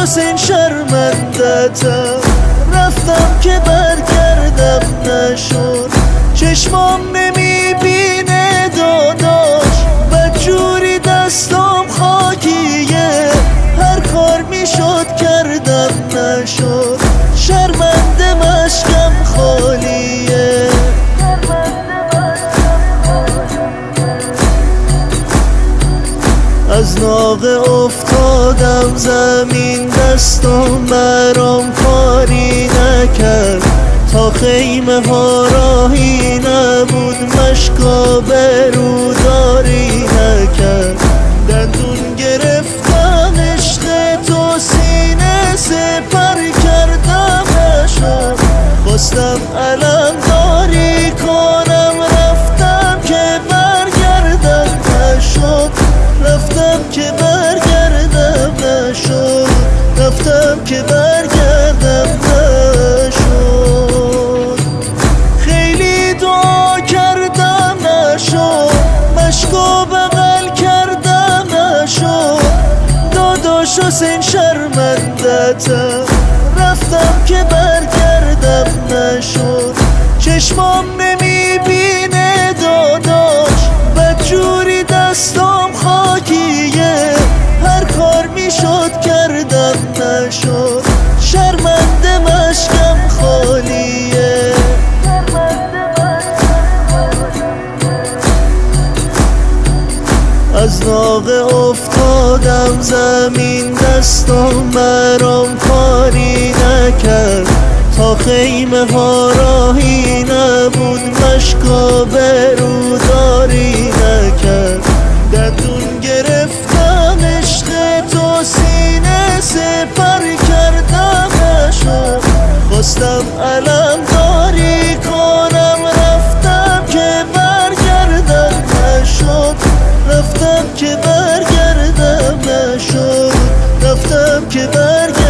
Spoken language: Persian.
حسین شرمندتم، رفتم که برگردم نشد، چشمام نمیبینه داداش، بدجوری دستام خاکیه، هر کار میشد کردم نشد، شرمنده مشکم خالیه. از ناقه افتادم زمین، دستم برام کاری نکرد، تا خیمه ها راهی نبود، مشکا بروداری نکرد، دندون گرفتم عشق تو، سینه سپر کردم نشد، خواستم علم داری کنم، رفتم که برگردم نشد، رفتم که برگردم نشد، رفتم که برگردم نشد. خیلی دعا کردم نشد، مشکو بغل کردم نشد، داداش حسین شرمندتم، رفتم که برگردم نشد، چشمام نمیبینه داداش، بدجوری دستام خاکیه، هر کار میشد کردم نشد، شرمنده مشکم خالیه. از ناقه افتادم زمین، دستم برام کاری نکرد، تا خیمه ها راهی نبود، مشکا بروداری نکرد، دندون گرفتم عشق تو، سینه سپر کردم نشد، خواستم علم داری کنم، رفتم که برگردم نشد، رفتم که برگردم نشد، رفتم که برگردم